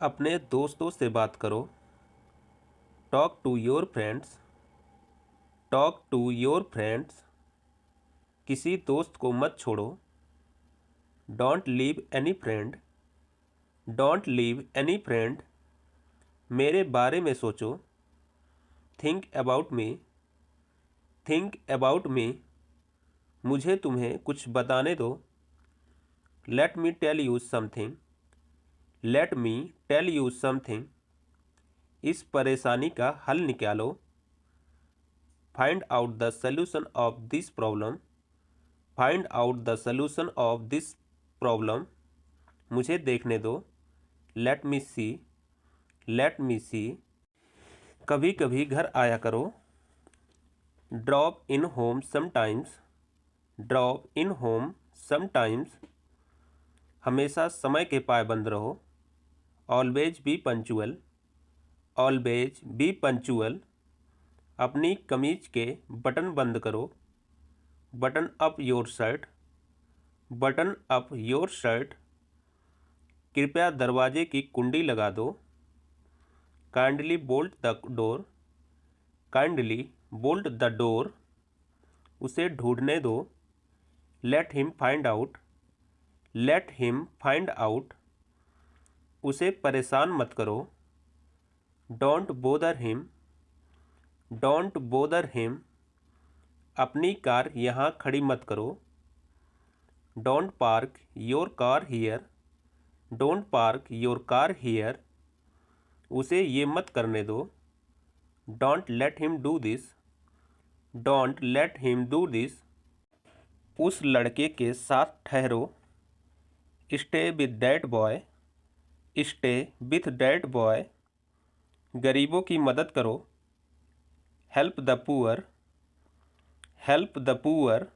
अपने दोस्तों से बात करो। Talk to your friends. Talk to your friends. किसी दोस्त को मत छोड़ो। Don't leave any friend. Don't leave any friend. मेरे बारे में सोचो। Think about me. Think about me. मुझे तुम्हें कुछ बताने दो। Let me tell you something. Let me tell you something. इस परेशानी का हल निकालो। Find out the solution of this problem. Find out the solution of this problem. मुझे देखने दो। लेट मी सी। लेट मी सी। कभी कभी घर आया करो। Drop in home sometimes. Drop in home sometimes. हमेशा समय के पाबंद रहो। Always be punctual. Always be punctual. अपनी कमीज के बटन बंद करो। Button up your shirt. Button up your shirt. कृपया दरवाजे की कुंडी लगा दो। Kindly bolt the door. Kindly bolt the door. उसे ढूंढने दो। Let him find out. Let him find out. उसे परेशान मत करो। Don't bother him. Don't bother him. अपनी कार यहाँ खड़ी मत करो। Don't park your car here. Don't park your car here. उसे ये मत करने दो। Don't let him do this. Don't let him do this. उस लड़के के साथ ठहरो। Stay with that boy. Stay with that boy. गरीबों की मदद करो। Help the poor. Help the poor.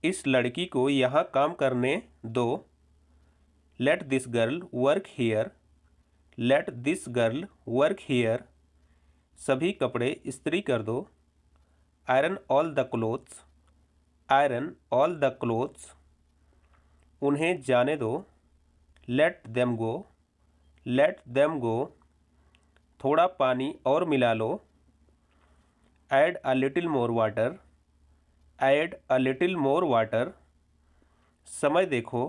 इस लड़की को यहाँ काम करने दो। Let this girl work here. Let this girl work here. सभी कपड़े इस्त्री कर दो। Iron all the clothes. Iron all the clothes. उन्हें जाने दो। Let them go. Let them go. थोड़ा पानी और मिला लो। Add a little more water. Add a little more water. समय देखो।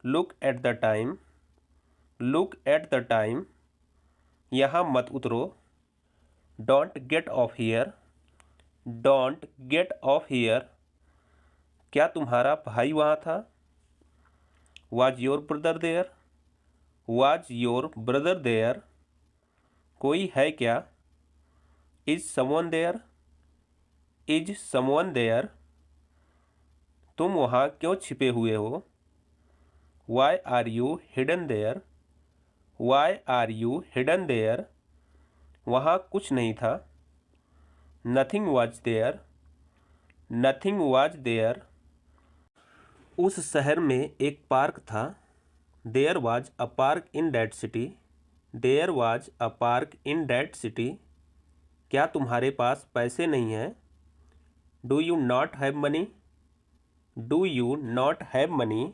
Look at the time. Look at the time. यहाँ मत उतरो। Don't get off here. Don't get off here. क्या तुम्हारा भाई वहाँ था? Was your brother there? Was your brother there? कोई है क्या? Is someone there? Is someone there? तुम वहाँ क्यों छिपे हुए हो? Why are you hidden there? Why are you hidden there? वहाँ कुछ नहीं था। Nothing was there. Nothing was there. उस शहर में एक पार्क था। There was a park in that city. There was a park in that city. क्या तुम्हारे पास पैसे नहीं हैं? Do you not have money? Do you not have money?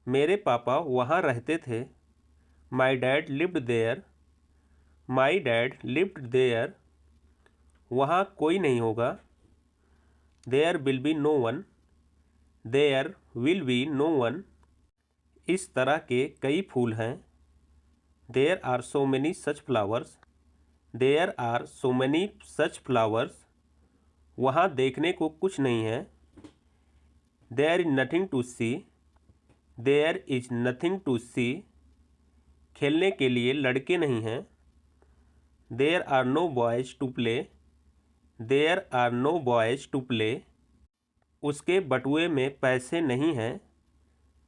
मेरे पापा वहाँ रहते थे। My dad lived there. My dad lived there. वहाँ कोई नहीं होगा। There will be no one. There will be no one. इस तरह के कई फूल हैं। There are so many such flowers. There are so many such flowers. वहाँ देखने को कुछ नहीं है। There is nothing to C. There is nothing to see. खेलने के लिए लड़के नहीं हैं। There are no boys to play. There are no boys to play. उसके बटुए में पैसे नहीं हैं।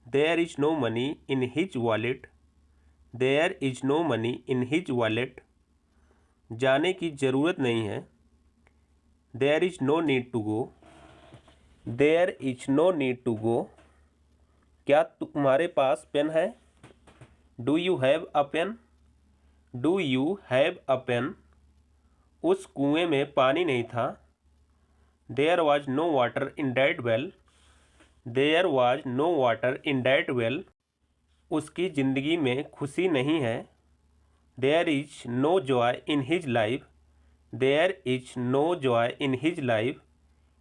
There is no money in his wallet. There is no money in his wallet. जाने की ज़रूरत नहीं है। There is no need to go. There is no need to go. क्या तुम्हारे पास पेन है? Do you have a pen? Do you have a pen? उस कुएं में पानी नहीं था। There was no water in that well. There was no water in that well. उसकी ज़िंदगी में खुशी नहीं है। There is no joy in his life. There is no joy in his life.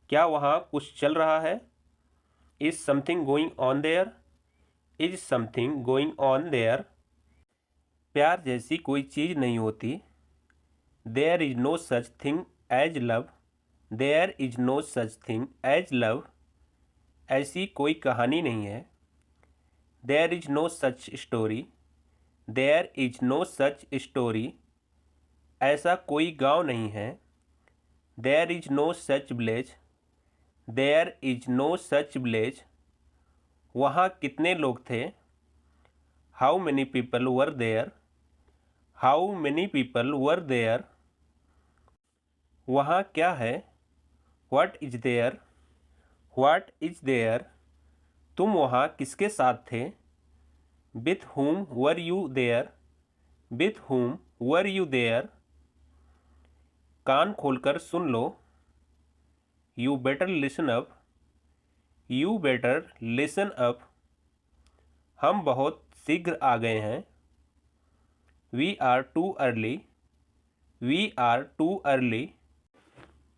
क्या वहाँ कुछ चल रहा है? Is something going on there. Is something going on there. प्यार जैसी कोई चीज़ नहीं होती। There is no such thing as love. There is no such thing as love. ऐसी कोई कहानी नहीं है। There is no such story. There is no such story. ऐसा कोई गांव नहीं है। There is no such village. There is no such village. वहाँ कितने लोग थे? How many people were there. How many people were there. वहाँ क्या है? What is there. What is there. तुम वहाँ किसके साथ थे? With whom were you there. With whom were you there. कान खोलकर सुन लो। You better listen up. You better listen up. हम बहुत शीघ्र आ गए हैं। We are too early. We are too early.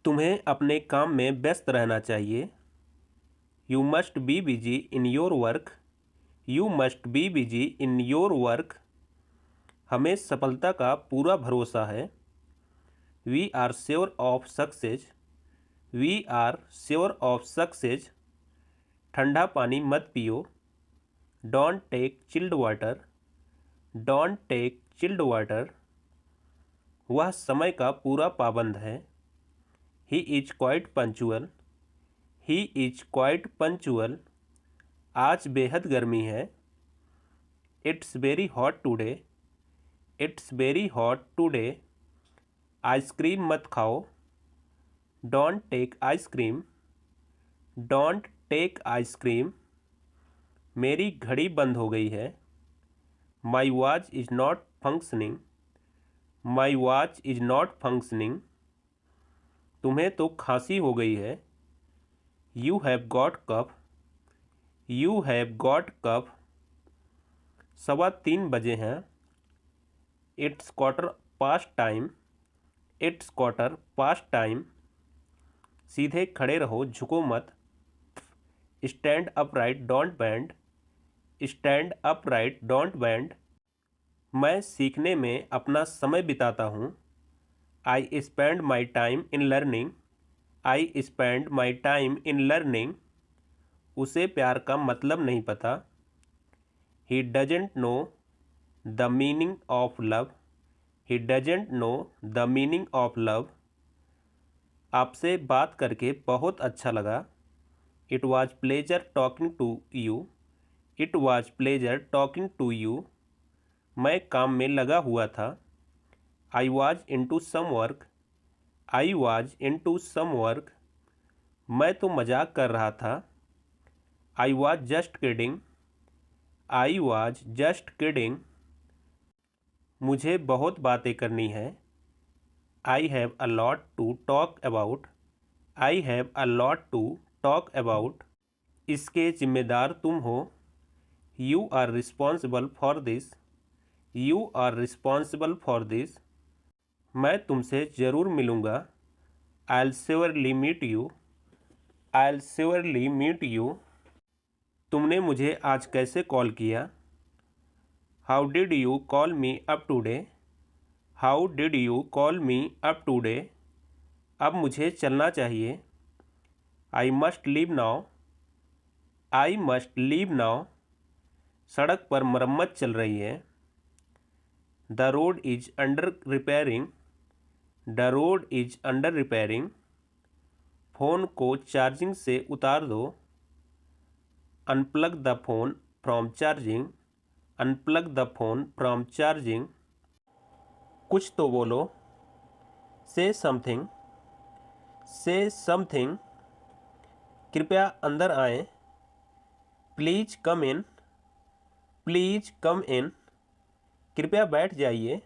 तुम्हें अपने काम में व्यस्त रहना चाहिए। You must be busy in your work. You must be busy in your work. हमें सफलता का पूरा भरोसा है। We are sure of success. We are sure of success. ठंडा पानी मत पियो। Don't take chilled water. Don't take chilled water. वह समय का पूरा पाबंद है। He is quite punctual. He is quite punctual. आज बेहद गर्मी है। It's very hot today. It's very hot today. Ice cream मत खाओ। Don't take ice cream. Don't take ice cream. मेरी घड़ी बंद हो गई है। My watch is not functioning. My watch is not functioning. तुम्हें तो खांसी हो गई है। You have got cough. You have got cough. 3:15 बजे हैं। It's quarter past time. It's quarter past time. सीधे खड़े रहो, झुको मत। Stand upright don't bend. Stand upright don't bend. मैं सीखने में अपना समय बिताता हूँ। I spend my time in learning. I spend my time in learning. उसे प्यार का मतलब नहीं पता। He doesn't know the meaning of love. He doesn't know the meaning of love. आपसे बात करके बहुत अच्छा लगा। It was pleasure talking to you. It was pleasure talking to you. मैं काम में लगा हुआ था। I was into some work. I was into some work. मैं तो मजाक कर रहा था। I was just kidding. I was just kidding. मुझे बहुत बातें करनी है। I have a lot to talk about. I have a lot to talk about. इसके जिम्मेदार तुम हो। You are responsible for this. You are responsible for this. मैं तुमसे ज़रूर मिलूँगा। I surely meet you. I surely meet you. तुमने मुझे आज कैसे कॉल किया? How did you call me up today. How did you call me up today. अब मुझे चलना चाहिए। I must leave now. I must leave now. सड़क पर मरम्मत चल रही है। The road is under repairing. The road is under repairing. Phone को चार्जिंग से उतार दो। Unplug the phone from charging. Unplug the phone from charging. कुछ तो बोलो। से समथिंग। से समथिंग। कृपया अंदर आएं। Please come in. Please come in. कृपया बैठ जाइए।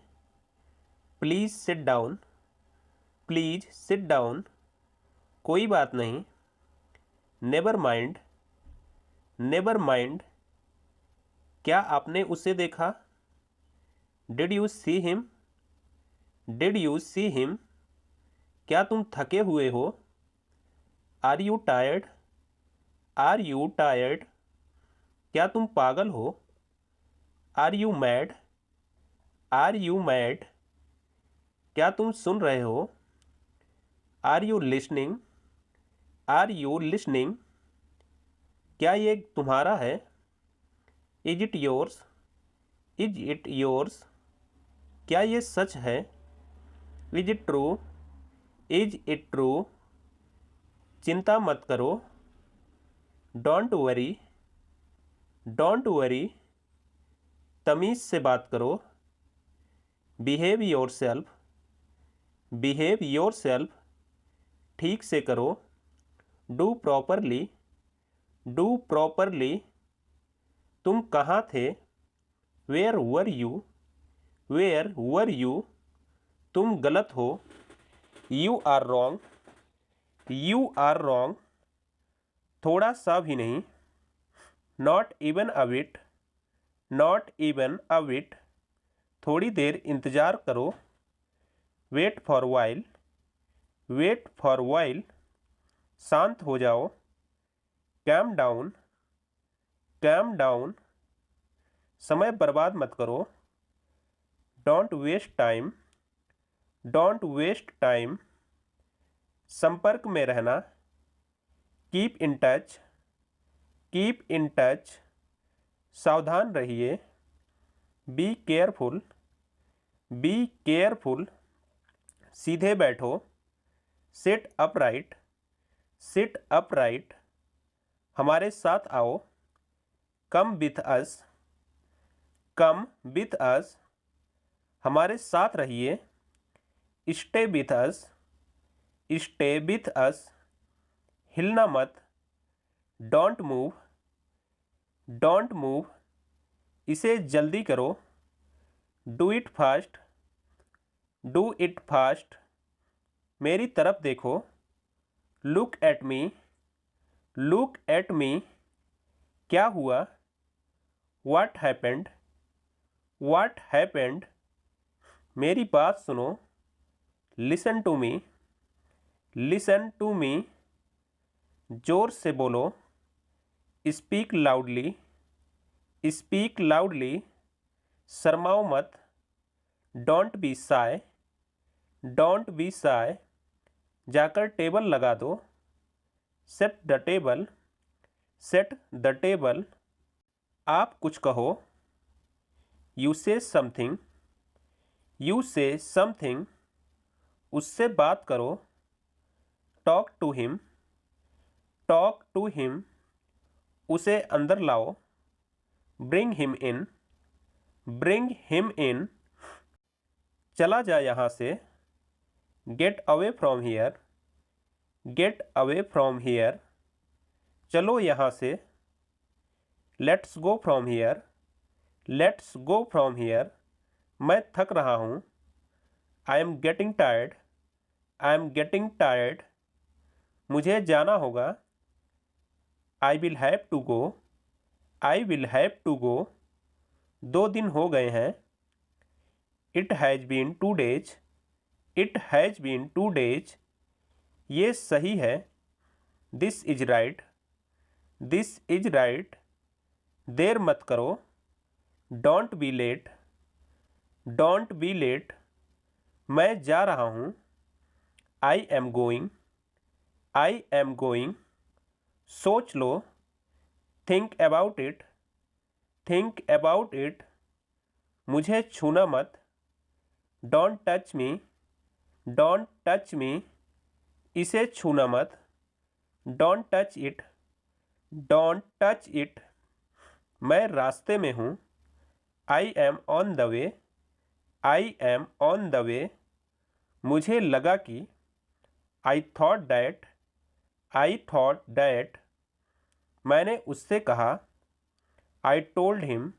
Please sit down. Please sit down. कोई बात नहीं। Never mind. Never mind. क्या आपने उसे देखा? Did you see him? Did you see him? क्या तुम थके हुए हो? Are you tired? Are you tired? क्या तुम पागल हो? Are you mad? Are you mad? क्या तुम सुन रहे हो? Are you listening? Are you listening? क्या ये तुम्हारा है? Is it yours? Is it yours? क्या ये सच है? Is it true? Is it true? चिंता मत करो। Don't worry. Don't worry. तमीज़ से बात करो। Behave yourself. Behave yourself. ठीक से करो। Do properly. Do properly. तुम कहाँ थे? Where were you? Where were you? तुम गलत हो। You are wrong. You are wrong. थोड़ा सा भी नहीं। Not even a bit. Not even a bit. थोड़ी देर इंतज़ार करो। Wait for while. Wait for while. शांत हो जाओ। Calm down. Calm down. समय बर्बाद मत करो। Don't waste time. Don't waste time. संपर्क में रहना। Keep in touch. Keep in touch. सावधान रहिए। Be careful. Be careful. सीधे बैठो। Sit upright. Sit upright. हमारे साथ आओ। Come with us. Come with us. हमारे साथ रहिए। Stay with us. Stay with अस। हिलना मत। Don't move. Don't move. इसे जल्दी करो। Do it fast. Do it fast. मेरी तरफ देखो। Look at me. Look at me. क्या हुआ? What happened? What happened? मेरी बात सुनो। Listen to me. Listen to me. जोर से बोलो। Speak loudly. Speak loudly. शर्माओ मत। Don't be shy. Don't be shy. जाकर टेबल लगा दो। Set the table. Set the table. आप कुछ कहो। यू से समथिंग। यू से समथिंग। उससे बात करो। Talk to him. Talk to him. उसे अंदर लाओ। Bring him in. Bring him in. चला जा यहाँ से। Get away from here. Get away from here. चलो यहाँ से। Let's go from here. Let's go from here. मैं थक रहा हूँ। I am getting tired. I am getting tired. मुझे जाना होगा। I will have to go. I will have to go. 2 दिन हो गए हैं। It has been 2 days। It has been 2 days। ये सही है। This is right. This is right. देर मत करो। Don't be late. Don't be late. मैं जा रहा हूँ। I am going. I am going. सोच लो। Think about it. Think about it. मुझे छूना मत। Don't touch me. Don't touch me. इसे छूना मत। Don't touch it. Don't touch it. मैं रास्ते में हूँ। I M on the way. I am on the way. मुझे लगा कि। I thought that. I thought that. मैंने उससे कहा। I told him.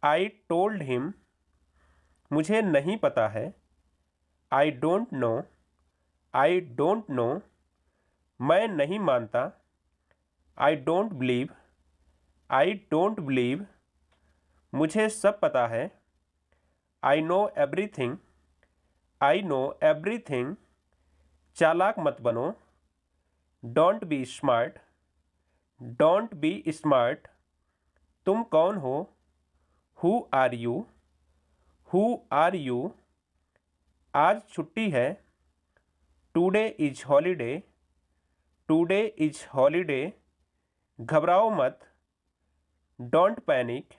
I told him. मुझे नहीं पता है। I don't know. I don't know. मैं नहीं मानता। I don't believe. I don't believe. मुझे सब पता है। I know everything. I know everything. चालाक मत बनो। Don't be smart. Don't be smart. तुम कौन हो? Who are you? Who are you? आज छुट्टी है। Today is holiday. Today is holiday. घबराओ मत। Don't panic.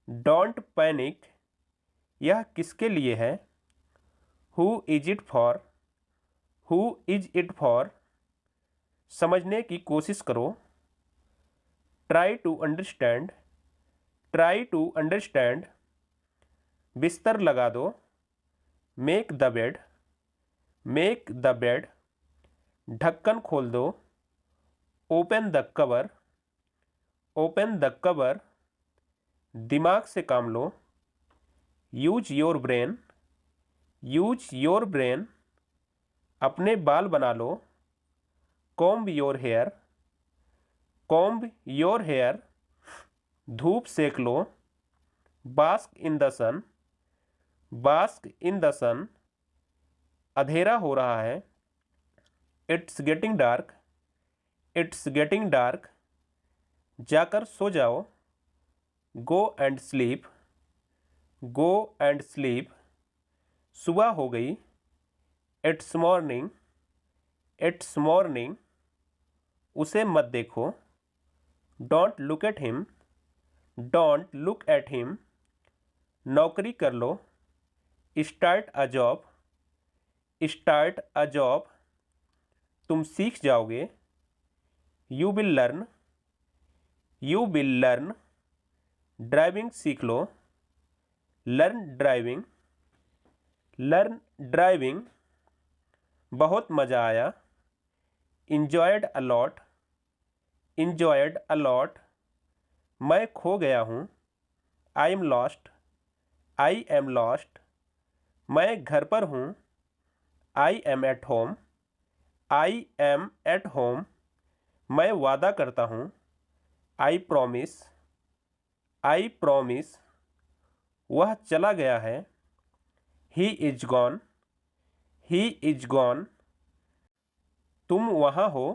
Don't panic. यह किसके लिए है? Who is it for? Who is it for? समझने की कोशिश करो। Try to understand. Try to understand. बिस्तर लगा दो। Make the bed. Make the bed. ढक्कन खोल दो। Open the cover. Open the cover. दिमाग से काम लो। Use your brain. Use your brain. अपने बाल बना लो। Comb your hair. Comb your hair. धूप सेक लो। Bask in the sun. Bask in the sun. अंधेरा हो रहा है। It's getting dark. It's getting dark. जाकर सो जाओ। Go and sleep. Go and sleep. सुबह हो गई। It's morning. It's morning. उसे मत देखो। Don't look at him. Don't look at him. नौकरी कर लो। Start a job. Start a job. तुम सीख जाओगे। You will learn. You will learn. Driving सीख लो। Learn driving. Learn driving. बहुत मज़ा आया। Enjoyed a lot. Enjoyed a lot. मैं खो गया हूँ। I am lost. I am lost. मैं घर पर हूँ। I am at home. I am at home. मैं वादा करता हूँ। I promise. I promise. वह चला गया है। He is gone. He is gone. तुम वहाँ हो।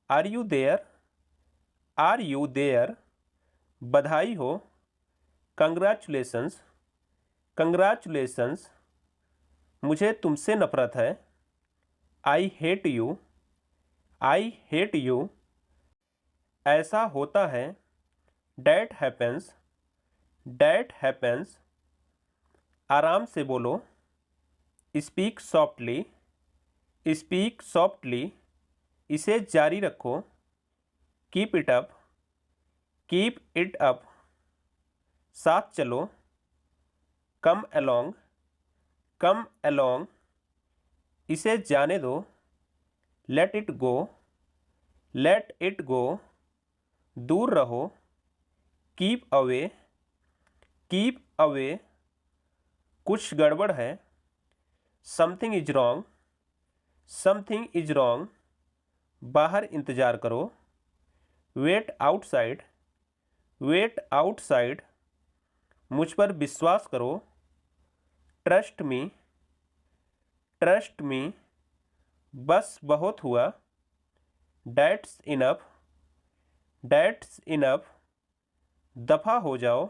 Are you there? Are you there? बधाई हो। कंग्रेचुलेशंस। कंग्रेचुलेशंस। मुझे तुमसे नफरत है। I hate you. I hate you. ऐसा होता है। That happens. That happens. आराम से बोलो। Speak softly. Speak softly. इसे जारी रखो। Keep it up. Keep it up. साथ चलो। Come along. Come along. इसे जाने दो। Let it go. Let it go. दूर रहो। Keep away. Keep away. कुछ गड़बड़ है। Something is wrong. Something is wrong. बाहर इंतज़ार करो। Wait outside. Wait outside. मुझ पर विश्वास करो। Trust me. Trust me. बस बहुत हुआ। That's enough. That's enough. दफ़ा हो जाओ।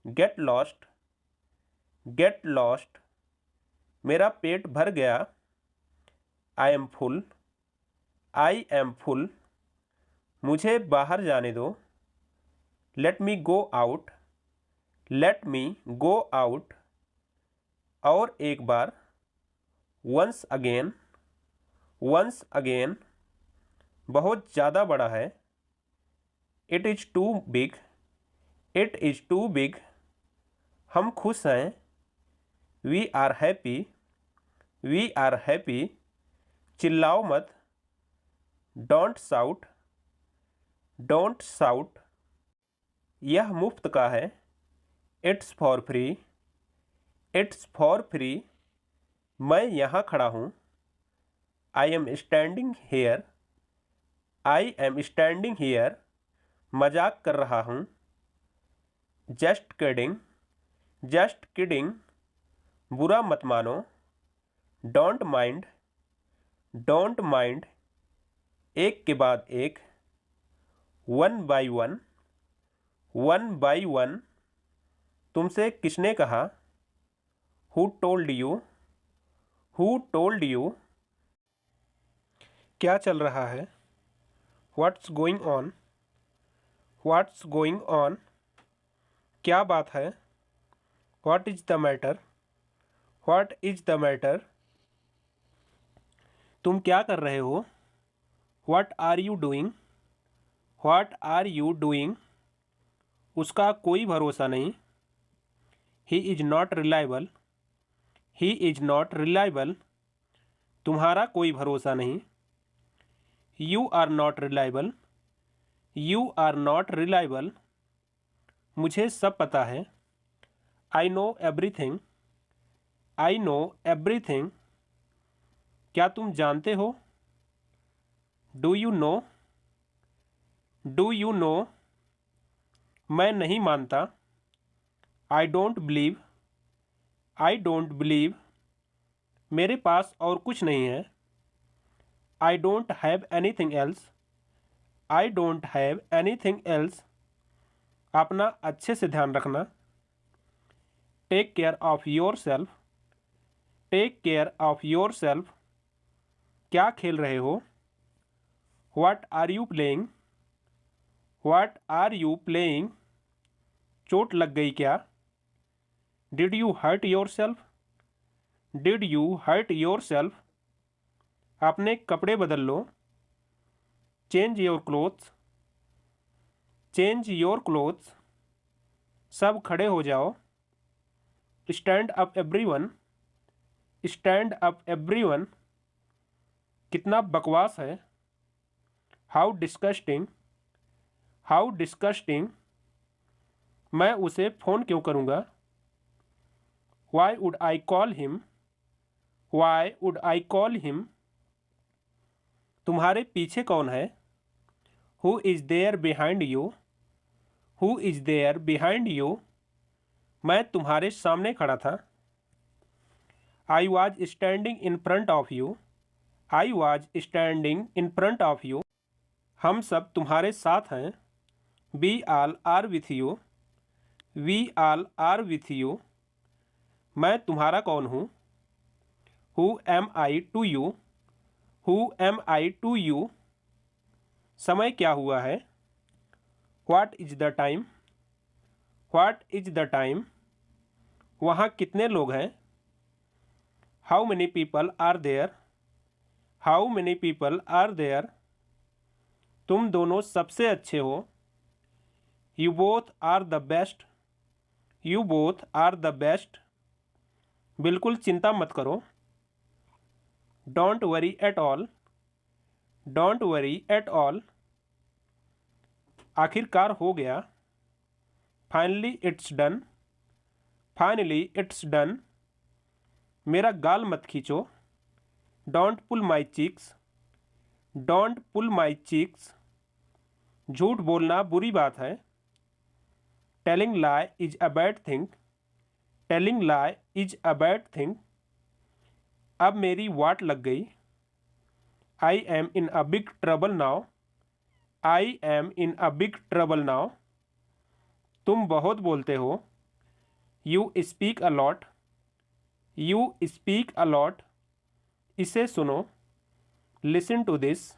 Get lost. Get lost. मेरा पेट भर गया। I am full. I am full. मुझे बाहर जाने दो। Let me go out. Let me go out. और एक बार। Once again. Once again. बहुत ज़्यादा बड़ा है। It is too big. It is too big. हम खुश हैं। We are happy. We are happy. चिल्लाओ मत। Don't shout. Don't shout. यह मुफ्त का है। It's for free. It's for free. मैं यहाँ खड़ा हूँ। I am standing here. I am standing here. मजाक कर रहा हूँ। जस्ट किडिंग, जस्ट किडिंग, बुरा मत मानो, डोंट माइंड, डोंट माइंड, एक के बाद एक, one by one, one by one, तुमसे किसने कहा, who told you, who told you, क्या चल रहा है, what's going on, what's going on, क्या बात है, what is the matter, what is the matter, तुम क्या कर रहे हो, what are you doing, what are you doing, उसका कोई भरोसा नहीं, he is not reliable, he is not reliable, तुम्हारा कोई भरोसा नहीं, you are not reliable, you are not reliable, मुझे सब पता है, I know everything, I know everything, क्या तुम जानते हो, do you know, do you know, मैं नहीं मानता, I don't believe, I don't believe, मेरे पास और कुछ नहीं है, I don't have anything else, I don't have anything else, अपना अच्छे से ध्यान रखना, take care of yourself, take care of yourself, क्या खेल रहे हो, what are you playing, what are you playing, चोट लग गई क्या, did you hurt yourself, did you hurt yourself, अपने कपड़े बदल लो, change your clothes, change your clothes, सब खड़े हो जाओ, stand up everyone, stand up everyone, कितना बकवास है, हाउ डिस्कस्टिंग, हाउ डिस्कस्टिंग, मैं उसे फ़ोन क्यों करूँगा, why would I call him, why would I call him, तुम्हारे पीछे कौन है, who is there behind you, who is there behind you, मैं तुम्हारे सामने खड़ा था, I was standing in front of you, I was standing in front of you, हम सब तुम्हारे साथ हैं, we all are with you, we all are with you, मैं तुम्हारा कौन हूँ, who am I to you, who am I to you, समय क्या हुआ है, what is the time, what is the time, वहाँ कितने लोग हैं, how many people are there, how many people are there, तुम दोनों सबसे अच्छे हो, you both are the best, you both are the best, बिल्कुल चिंता मत करो, don't worry at all, don't worry at all, आखिरकार हो गया, finally it's done, finally it's done, मेरा गाल मत खींचो, don't pull my cheeks, don't pull my cheeks, झूठ बोलना बुरी बात है, telling lie is a bad thing, telling lie is a bad thing, अब मेरी वाट लग गई, I am in a big trouble now, I am in a big trouble now, तुम बहुत बोलते हो, you speak a lot, you speak a lot, इसे सुनो, listen to this,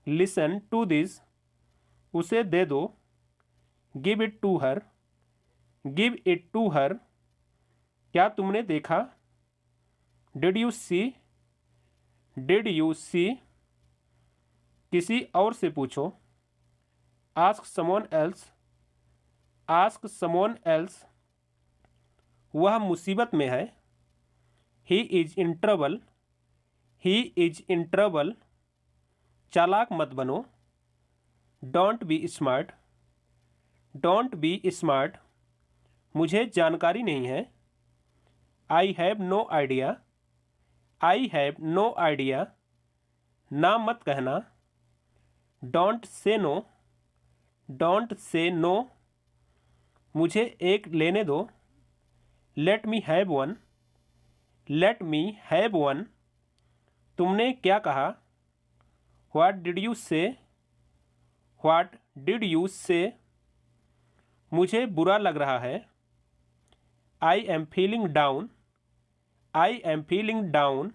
listen to this, उसे दे दो, give it to her, give it to her, क्या तुमने देखा, did you see, did you see, किसी और से पूछो, ask someone else, ask someone else, वह मुसीबत में है, he is in trouble, he is in trouble, चालाक मत बनो, don't be smart, don't be smart, मुझे जानकारी नहीं है, I have no idea, I have no idea, ना मत कहना, don't say no, don't say no, मुझे एक लेने दो। Let me have one. Let me have one. तुमने क्या कहा? What did you say? What did you say? मुझे बुरा लग रहा है। I am feeling down. I am feeling down.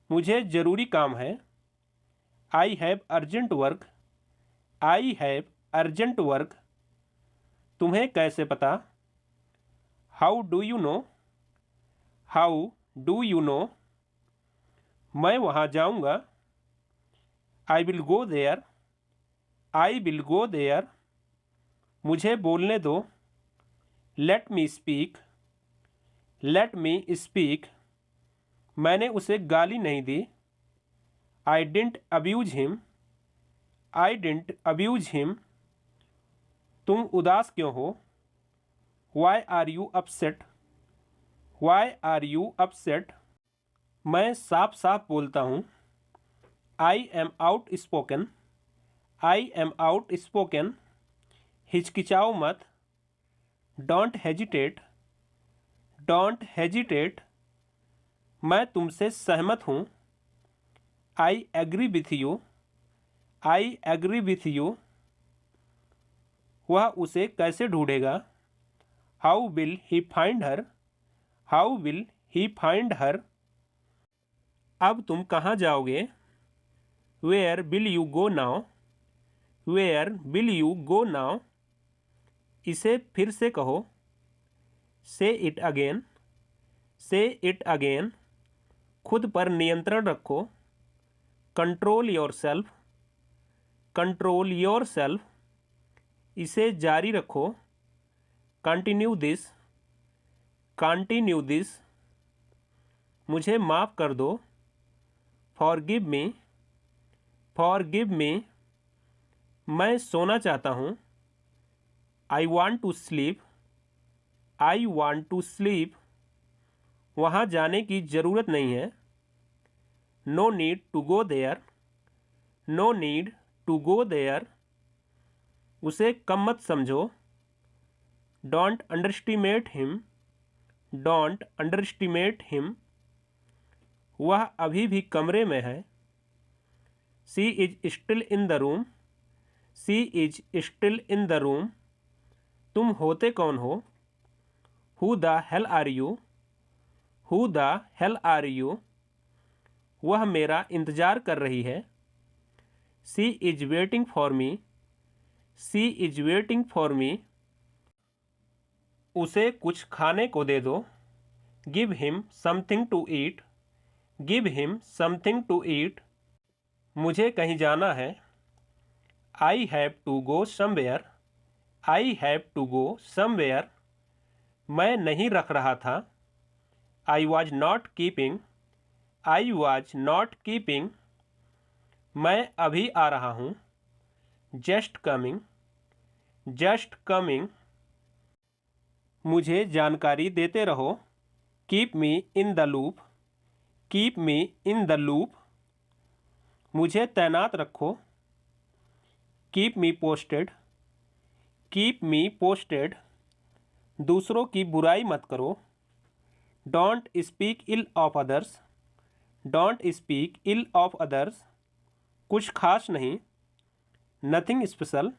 मुझे ज़रूरी काम है। I have urgent work. I have urgent work. तुम्हें कैसे पता? How do you know? How do you know? मैं वहाँ जाऊँगा। I will go there. I will go there. मुझे बोलने दो। Let me speak. Let me speak. मैंने उसे गाली नहीं दी। I didn't abuse him. I didn't abuse him. तुम उदास क्यों हो? Why are you upset? Why are you upset? मैं साफ साफ बोलता हूँ। I am outspoken. I am outspoken. हिचकिचाओ मत। Don't hesitate. Don't hesitate. मैं तुमसे सहमत हूँ। I agree with you. I agree with you. वह उसे कैसे ढूंढेगा? How will he find her? How will he find her? अब तुम कहाँ जाओगे? Where will you go now? Where will you go now? इसे फिर से कहो। Say it again. Say it again. खुद पर नियंत्रण रखो। Control yourself. Control yourself. इसे जारी रखो। Continue this. Continue this. मुझे माफ़ कर दो। Forgive me. Forgive me. मैं सोना चाहता हूँ। I want to sleep. I want to sleep. वहाँ जाने की ज़रूरत नहीं है। No need to go there. No need to go there. उसे कम मत समझो। Don't underestimate him. Don't underestimate him. वह अभी भी कमरे में है। She is still in the room. She is still in the room. तुम होते कौन हो? Who the hell are you? Who the hell are you? वह मेरा इंतज़ार कर रही है। She is waiting for me. C is waiting for me. उसे कुछ खाने को दे दो। Give him something to eat. Give him something to eat. मुझे कहीं जाना है। I have to go somewhere. I have to go somewhere. मैं नहीं रख रहा था। I was not keeping. I was not keeping. मैं अभी आ रहा हूँ। Just coming. Just coming. मुझे जानकारी देते रहो। Keep me in the loop. Keep me in the loop. मुझे तैनात रखो। Keep me posted. Keep me posted. दूसरों की बुराई मत करो। Don't speak ill of others. Don't speak ill of others. कुछ खास नहीं। Nothing special.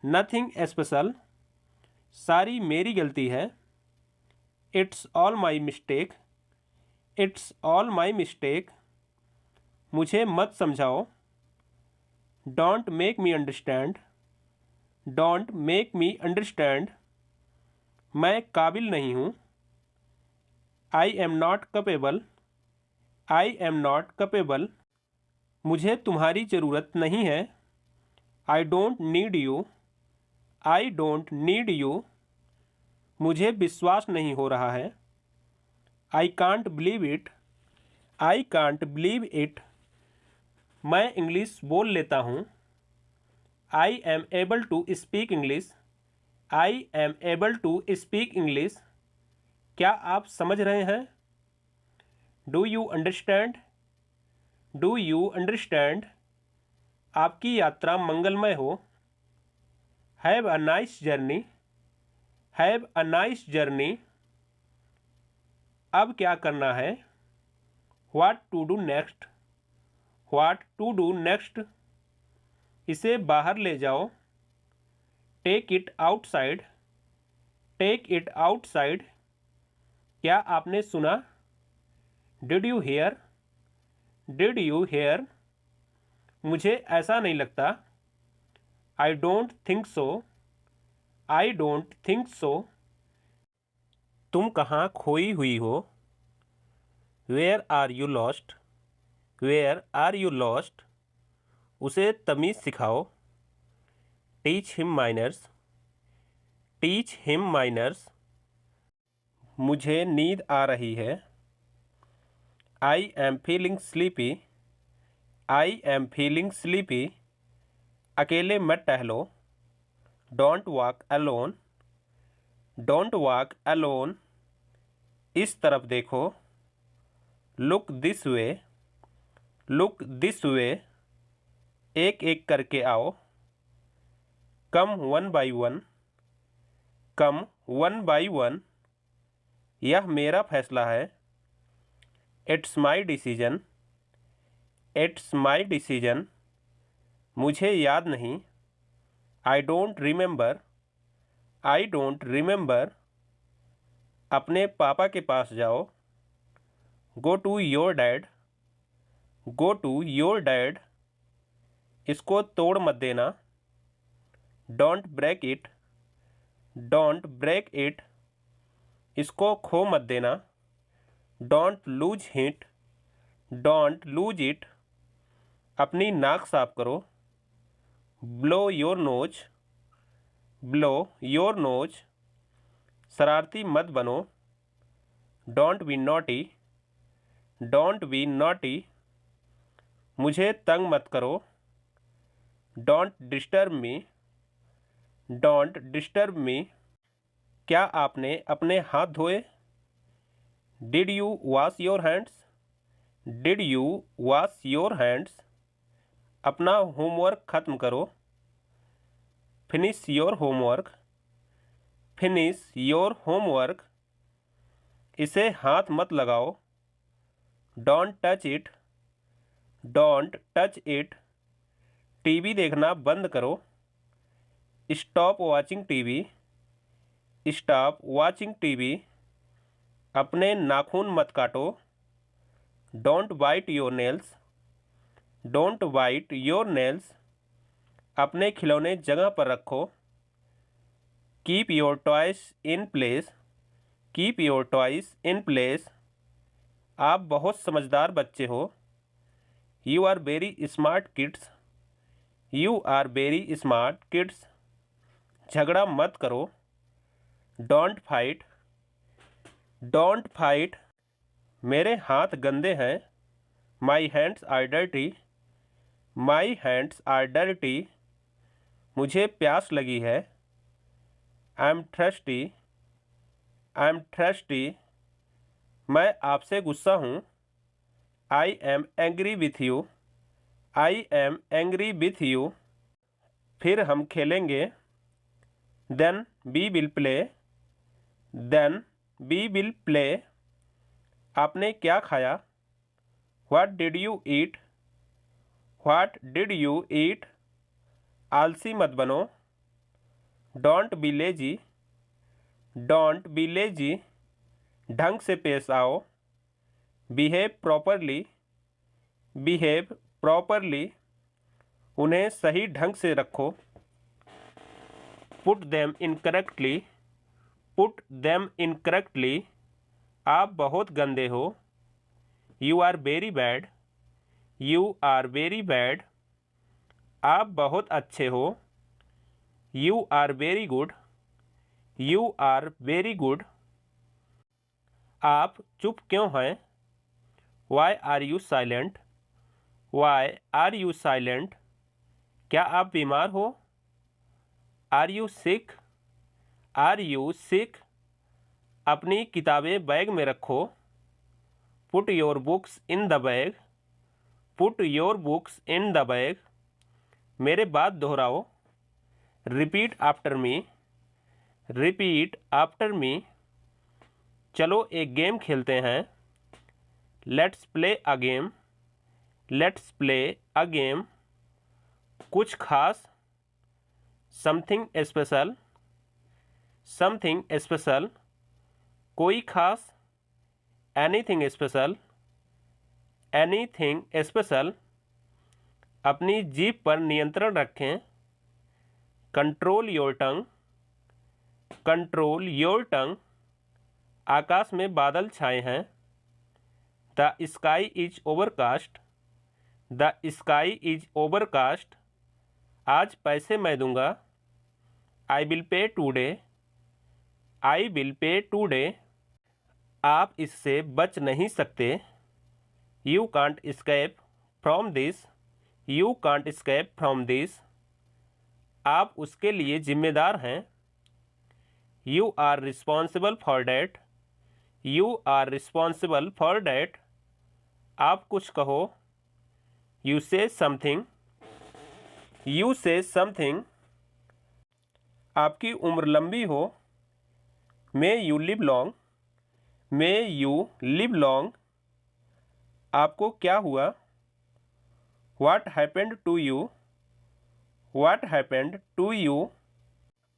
Nothing special. सारी मेरी गलती है। It's all my mistake. It's all my mistake. मुझे मत समझाओ। Don't make me understand. Don't make me understand. मैं काबिल नहीं हूँ। I am not capable. I am not capable. मुझे तुम्हारी ज़रूरत नहीं है। I don't need you. I don't need you. मुझे विश्वास नहीं हो रहा है। I can't believe it. I can't believe it. मैं इंग्लिश बोल लेता हूँ। I am able to speak English. I am able to speak English. क्या आप समझ रहे हैं? Do you understand? Do you understand? आपकी यात्रा मंगलमय हो। Have a nice journey. Have a nice journey. अब क्या करना है? What to do next. What to do next. इसे बाहर ले जाओ। Take it outside. Take it outside. क्या आपने सुना? Did you hear. Did you hear. मुझे ऐसा नहीं लगता। I don't think so. I don't think so. तुम कहाँ खोई हुई हो? Where are you lost. Where are you lost. उसे तमीज़ सिखाओ। Teach him manners. Teach him manners. मुझे नींद आ रही है। I am feeling sleepy. I am feeling sleepy. अकेले मत टहलो। Don't walk alone. Don't walk alone. इस तरफ देखो। Look this way. Look this way. एक एक करके आओ। Come one by one. Come one by one. यह मेरा फैसला है। It's my decision. It's my decision. मुझे याद नहीं। I don't remember. I don't remember. अपने पापा के पास जाओ। Go to your dad. Go to your dad. इसको तोड़ मत देना। Don't break it. Don't break it. इसको खो मत देना। Don't lose it. Don't lose it. अपनी नाक साफ करो। Blow your nose. Blow your nose. शरारती मत बनो। Don't be naughty. Don't be naughty. मुझे तंग मत करो। Don't disturb me. Don't disturb me. क्या आपने अपने हाथ धोए? Did you wash your hands. Did you wash your hands. अपना होमवर्क ख़त्म करो। Finish your homework. Finish your homework. इसे हाथ मत लगाओ। Don't touch it. Don't touch it. TV देखना बंद करो। Stop watching TV. Stop watching TV. अपने नाखून मत काटो। Don't bite your nails. Don't bite your nails. अपने खिलौने जगह पर रखो। Keep your toys in place. Keep your toys in place. आप बहुत समझदार बच्चे हो। You are very smart kids. You are very smart kids. झगड़ा मत करो। Don't fight. Don't fight. मेरे हाथ गंदे हैं। माई hands are dirty. My hands are dirty. मुझे प्यास लगी है। I am thirsty. I am thirsty. मैं आपसे गुस्सा हूँ। I am angry with you. I am angry with you. फिर हम खेलेंगे। Then we will play. Then we will play. आपने क्या खाया? What did you eat. What did you eat. आलसी मत बनो। Don't be lazy. Don't be lazy. ढंग से पेश आओ। Behave properly. Behave properly. उन्हें सही ढंग से रखो। Put them in correctly. Put them in correctly. आप बहुत गंदे हो। You are very bad. You are very bad. आप बहुत अच्छे हो। You are very good. You are very good. आप चुप क्यों हैं? Why are you silent. Why are you silent. क्या आप बीमार हो? Are you sick. Are you sick. अपनी किताबें बैग में रखो। Put your books in the bag. Put your books in the bag. मेरे बात दोहराओ। Repeat after me. Repeat after me. चलो एक गेम खेलते हैं। Let's play a game. Let's play a game. कुछ खास। Something special. Something special. कोई खास। Anything special. Anything special. अपनी जीभ पर नियंत्रण रखें। Control your tongue. Control your tongue. आकाश में बादल छाए हैं। The sky is overcast. The sky is overcast. आज पैसे मैं दूंगा। आई will pay today. I will pay today. आप इससे बच नहीं सकते। You can't escape from this. You can't escape from this. आप उसके लिए जिम्मेदार हैं। You are responsible for that. You are responsible for that. आप कुछ कहो। यू से समथिंग। यू से समथिंग। आपकी उम्र लंबी हो। May you live long. May you live long. आपको क्या हुआ। What happened to you. What happened to you.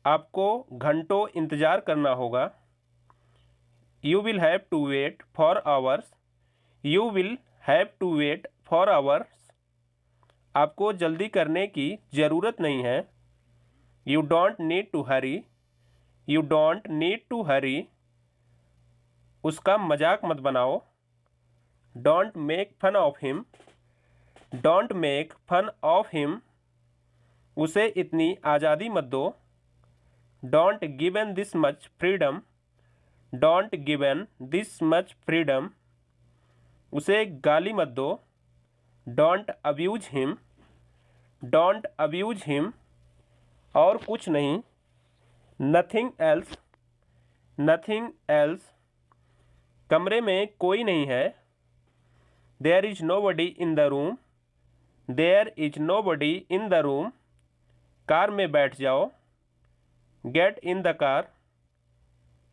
आपको घंटों इंतज़ार करना होगा। You will have to wait for hours. You will have to wait for hours. आपको जल्दी करने की ज़रूरत नहीं है। You don't need to hurry. You don't need to hurry. उसका मजाक मत बनाओ। Don't make fun of him. Don't make fun of him. उसे इतनी आज़ादी मत दो। Don't given this much freedom. Don't given this much freedom. उसे गाली मत दो। Don't abuse him. Don't abuse him. और कुछ नहीं। Nothing else. Nothing else. कमरे में कोई नहीं है। There is nobody in the room. There is nobody in the room. Car में बैठ जाओ। Get in the car.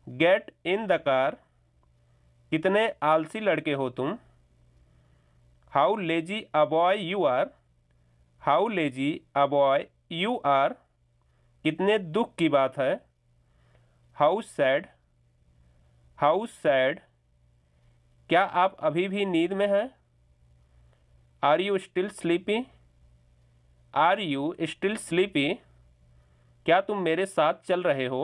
Get in the car. कितने आलसी लड़के हो तुम। How lazy a boy you are. How lazy a boy you are. कितने दुख की बात है। How sad. How sad. क्या आप अभी भी नींद में हैं। Are you still sleepy. Are you still sleepy. क्या तुम मेरे साथ चल रहे हो।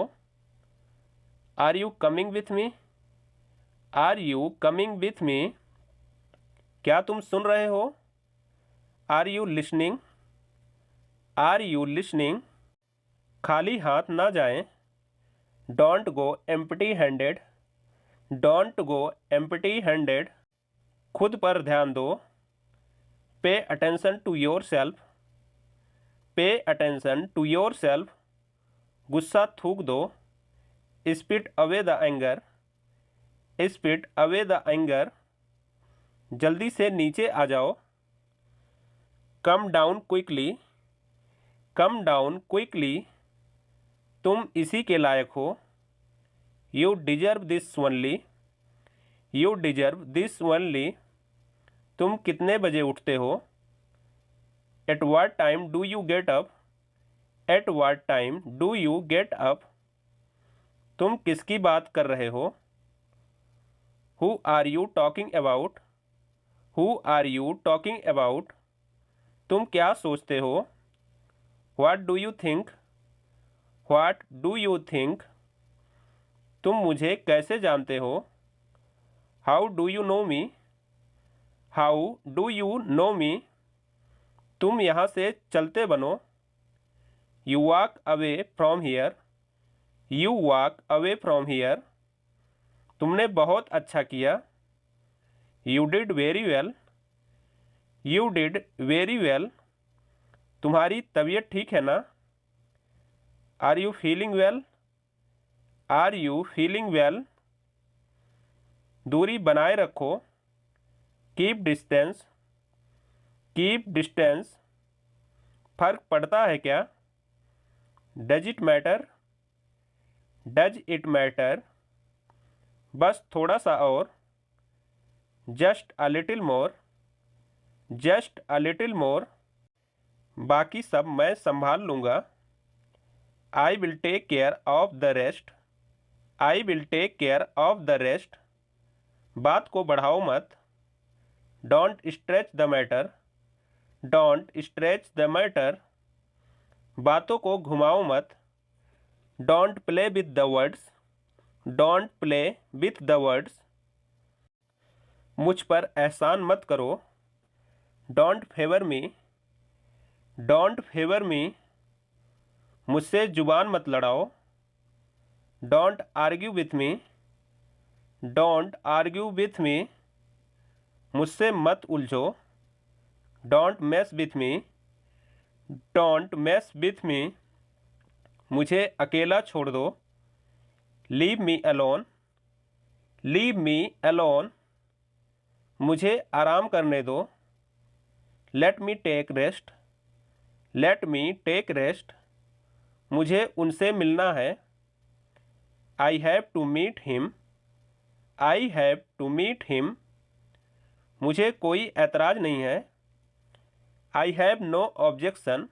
Are you coming with me. Are you coming with me. क्या तुम सुन रहे हो। Are you listening. Are you listening. खाली हाथ ना जाएं। Don't go empty handed. Don't go empty handed. खुद पर ध्यान दो। Pay attention to yourself. Pay attention to yourself. गुस्सा थूक दो। Spit away the anger. Spit away the anger. जल्दी से नीचे आ जाओ। Come down quickly. Come down quickly. तुम इसी के लायक हो। You deserve this only. You deserve this only. तुम कितने बजे उठते हो। At what time do you get up. At what time do you get up. तुम किसकी बात कर रहे हो। Who are you talking about. Who are you talking about. तुम क्या सोचते हो। What do you think. What do you think. तुम मुझे कैसे जानते हो। How do you know me. How do you know me. तुम यहाँ से चलते बनो। You walk away from here. You walk away from here. तुमने बहुत अच्छा किया। You did very well. You did very well. तुम्हारी तबीयत ठीक है ना। Are you feeling well. Are you feeling well. दूरी बनाए रखो। Keep distance. Keep distance. फर्क पड़ता है क्या। Does it matter. Does it matter, बस थोड़ा सा और, just a little more, just a little more, बाकी सब मैं संभाल लूँगा, I will take care of the rest, I will take care of the rest, बात को बढ़ाओ मत, don't stretch the matter, don't stretch the matter, बातों को घुमाओ मत, don't play with the words, don't play with the words, मुझ पर एहसान मत करो, don't favour me, don't favour me, मुझसे जुबान मत लड़ाओ, don't argue with me, don't argue with me, मुझसे मत उलझो, don't mess with me, don't mess with me, मुझे अकेला छोड़ दो, leave me alone, leave me alone, मुझे आराम करने दो, let me take rest, let me take rest, मुझे उनसे मिलना है, I have to meet him, I have to meet him, मुझे कोई एतराज़ नहीं है, I have no objection,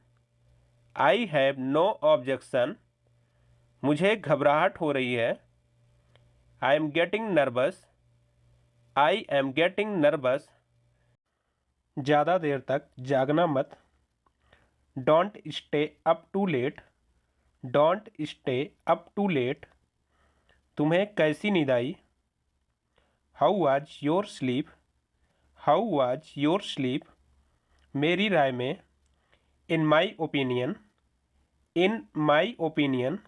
I have no objection, मुझे घबराहट हो रही है, I am getting nervous, I am getting nervous, ज़्यादा देर तक जागना मत, don't stay up too late, don't stay up too late, तुम्हें कैसी नींद आई, how was your sleep, how was your sleep, मेरी राय में, इन my opinion, in my opinion,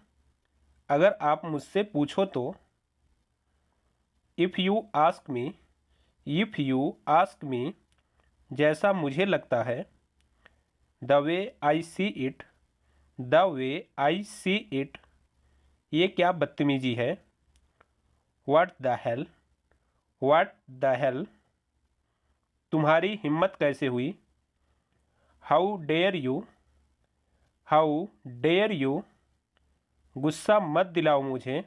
अगर आप मुझसे पूछो तो, if you ask me, if you ask me, जैसा मुझे लगता है, the way I see it, the way I see it, ये क्या बदतमीजी है, what the hell, what the hell, तुम्हारी हिम्मत कैसे हुई, how dare you, how dare you, गुस्सा मत दिलाओ मुझे,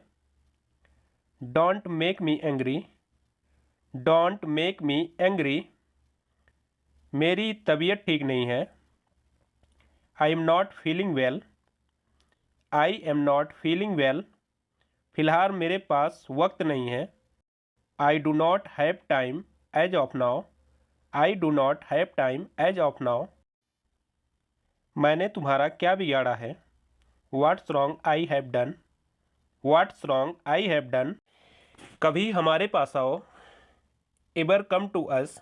don't make me angry, don't make me angry, मेरी तबीयत ठीक नहीं है, I am not feeling well, I am not feeling well, फ़िलहाल मेरे पास वक्त नहीं है, I do not have time as of now, I do not have time as of now, मैंने तुम्हारा क्या बिगाड़ा है, what's wrong I have done, what's wrong I have done, कभी हमारे पास आओ, इबर come to us,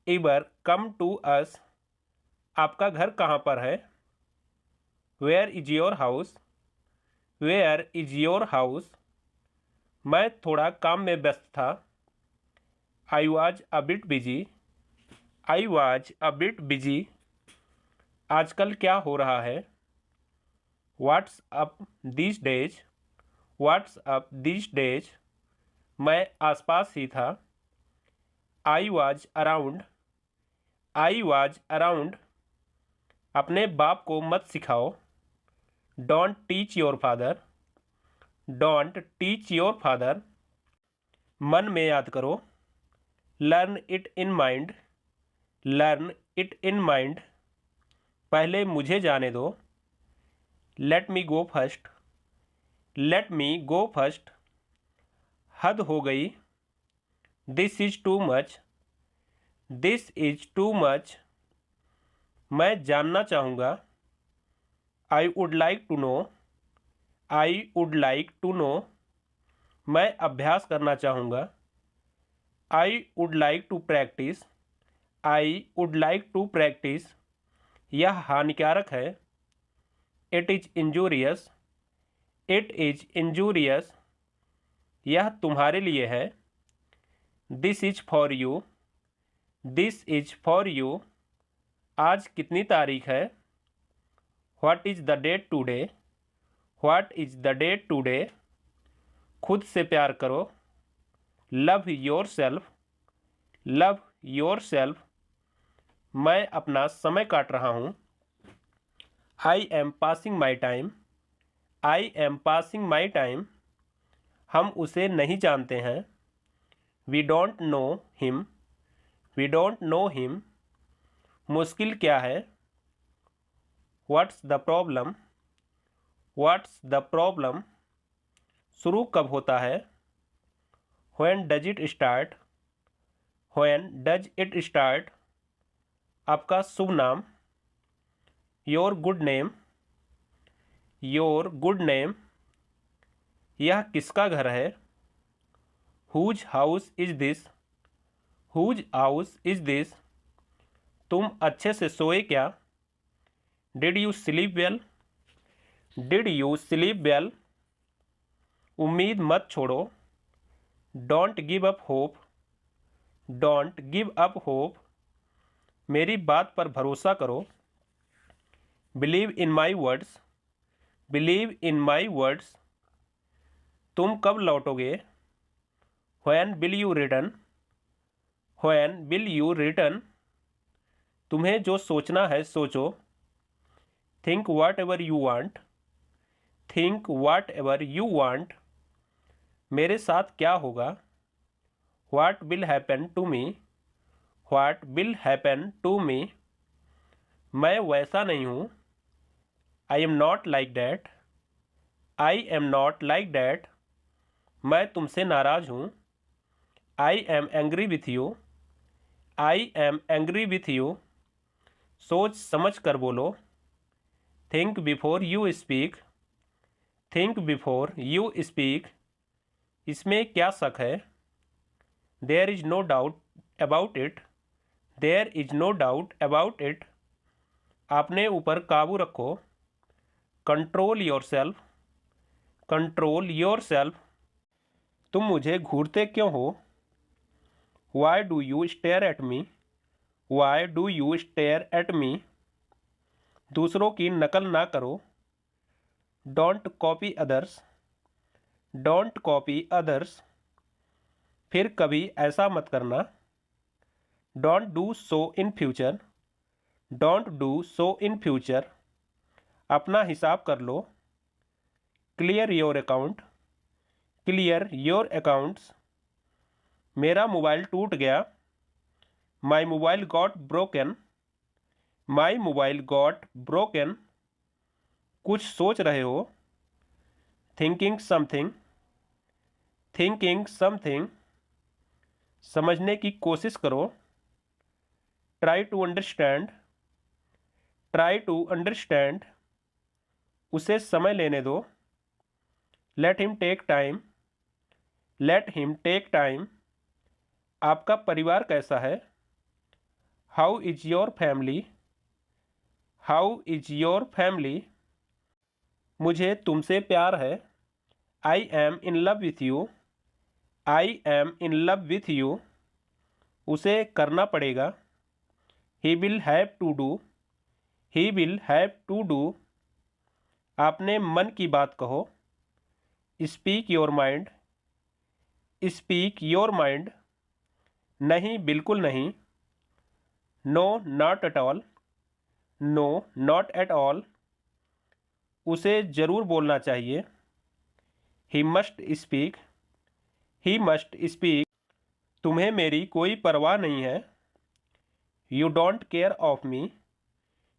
इबर come to us, आपका घर कहाँ पर है, where is your house, where is your house, मैं थोड़ा काम में व्यस्त था, I was a bit busy, I was a bit busy, आजकल क्या हो रहा है, what's up this days, what's up this days, मैं आसपास ही था, I was around, I was around, अपने बाप को मत सिखाओ, don't teach your father, don't teach your father, मन में याद करो, learn it in mind, learn it in mind, पहले मुझे जाने दो, let me go first, let me go first, हद हो गई, this is too much, this is too much, मैं जानना चाहूँगा, I would like to know, I would like to know, मैं अभ्यास करना चाहूँगा, I would like to practise, I would like to practise, यह हानिकारक है, it is injurious, it is injurious, यह तुम्हारे लिए है, this is for you, this is for you, आज कितनी तारीख है, what is the date today, what is the date today, खुद से प्यार करो, love yourself, love yourself, मैं अपना समय काट रहा हूँ, I am passing my time, I am passing my time, हम उसे नहीं जानते हैं। We don't know him, we don't know him, मुश्किल क्या है। What's the problem, what's the problem, शुरू कब होता है। When does it start, when does it start, आपका शुभ नाम। Your good name, your good name, यह किसका घर है। Whose house is this, whose house is this, तुम अच्छे से सोए क्या। Did you sleep well, did you sleep well, उम्मीद मत छोड़ो। Don't give up hope, don't give up hope, मेरी बात पर भरोसा करो। Believe in my words, believe in my words, तुम कब लौटोगे। When will you return, when will you return, तुम्हें जो सोचना है सोचो। Think whatever you want, think whatever you want, मेरे साथ क्या होगा। What will happen to me, what will happen to me, मैं वैसा नहीं हूँ। I am not like that, I am not like that, मैं तुमसे नाराज हूँ। I am angry with you, I am angry with you, सोच समझ कर बोलो। Think before you speak, think before you speak, इसमें क्या शक है। There is no doubt about it, there is no doubt about it, अपने ऊपर काबू रखो। Control yourself, control yourself, तुम मुझे घूरते क्यों हो। Why do you stare at me, why do you stare at me, दूसरों की नकल ना करो। Don't copy others, don't copy others, फिर कभी ऐसा मत करना। Don't do so in future, don't do so in future, अपना हिसाब कर लो। Clear your account, clear your accounts, मेरा मोबाइल टूट गया। My mobile got broken, my mobile got broken, कुछ सोच रहे हो। थिंकिंग समथिंग, थिंकिंग समथिंग, समझने की कोशिश करो। Try to understand, try to understand, उसे समय लेने दो। Let him take time, let him take time, आपका परिवार कैसा है। How is your family, how is your family, मुझे तुमसे प्यार है। I am in love with you, I am in love with you, उसे करना पड़ेगा। He will have to do, he will have to do, आपने मन की बात कहो। Speak your mind, speak your mind, नहीं बिल्कुल नहीं। No not at all, no not at all, उसे ज़रूर बोलना चाहिए। He must speak, he must speak, तुम्हें मेरी कोई परवाह नहीं है। You don't care of me,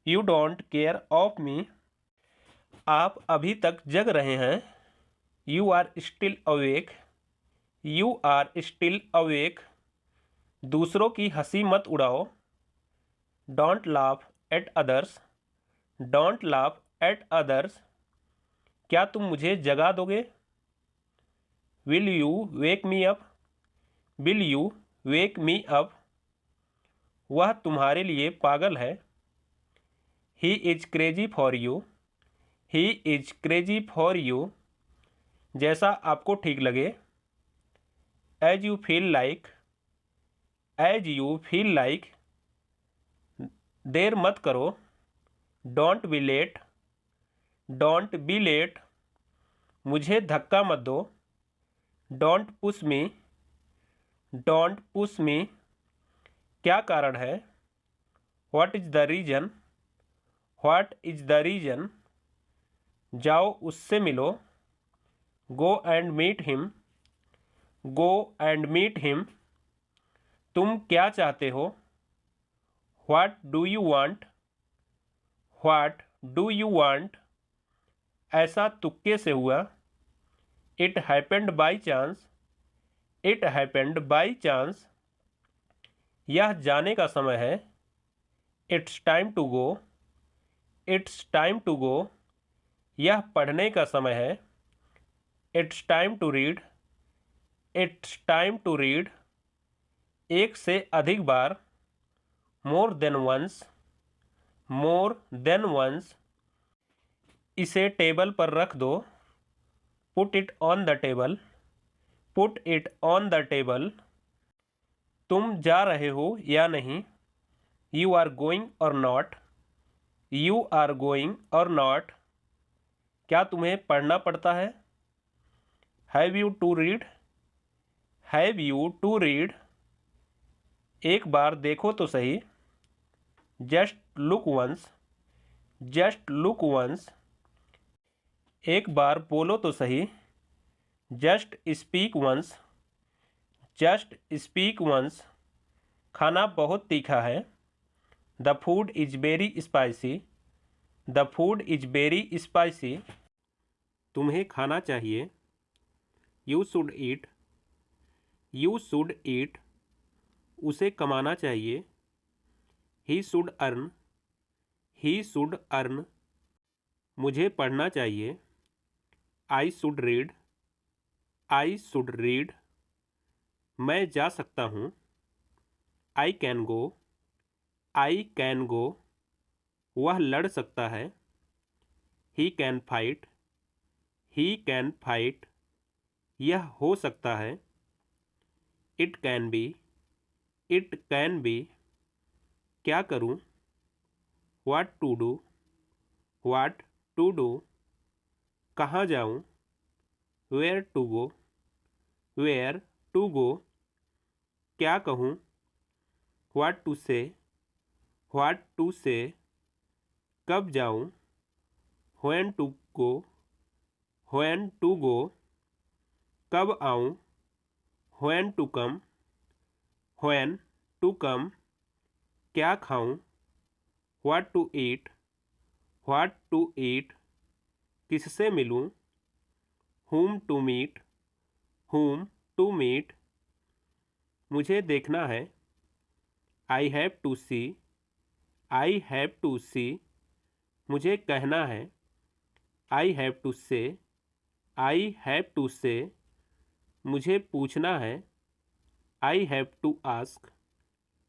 you don't care of me, आप अभी तक जग रहे हैं। You are still awake, you are still awake, दूसरों की हंसी मत उड़ाओ। Don't laugh at others, don't laugh at others, क्या तुम मुझे जगा दोगे। Will you wake me up, will you wake me up, वह तुम्हारे लिए पागल है। He is crazy for you, he is crazy for you, जैसा आपको ठीक लगे। As you feel like, as you feel like, देर मत करो। Don't be late, don't be late, मुझे धक्का मत दो। Don't push me, don't push me, क्या कारण है। What is the reason, what is the reason, जाओ उससे मिलो। Go and meet him. Go and meet him. तुम क्या चाहते हो? What do you want? What do you want? ऐसा तुक्के से हुआ। It happened by chance. It happened by chance. यह जाने का समय है। It's time to go. It's time to go. यह पढ़ने का समय है। It's time to read. It's time to read. एक से अधिक बार। More than once. More than once. इसे टेबल पर रख दो। Put it on the table. Put it on the table. तुम जा रहे हो या नहीं? You are going or not. You are going or not. क्या तुम्हें पढ़ना पड़ता है? Have you to read. Have you to read. एक बार देखो तो सही। Just look once. Just look once. एक बार बोलो तो सही। Just speak once. Just speak once. खाना बहुत तीखा है। The food is very spicy. The food is very spicy. तुम्हें खाना चाहिए। You should eat. You should eat. उसे कमाना चाहिए। He should earn. He should earn. मुझे पढ़ना चाहिए। I should read. I should read. मैं जा सकता हूँ। I can go. I can go. वह लड़ सकता है। He can fight. He can fight. यह हो सकता है। It can be. It can be. क्या करूँ? What to do. What to do. कहाँ जाऊँ? Where to go. Where to go. क्या कहूँ? What to say. What to say. कब जाऊँ? When to go. When to go. कब आऊँ? When to come. When to come. क्या खाऊं? What to eat. What to eat. किससे मिलूं? whom to meet. whom to meet. मुझे देखना है। I have to see. I have to see. मुझे कहना है। आई हैव टू से। आई हैव टू से। मुझे पूछना है। I have to ask.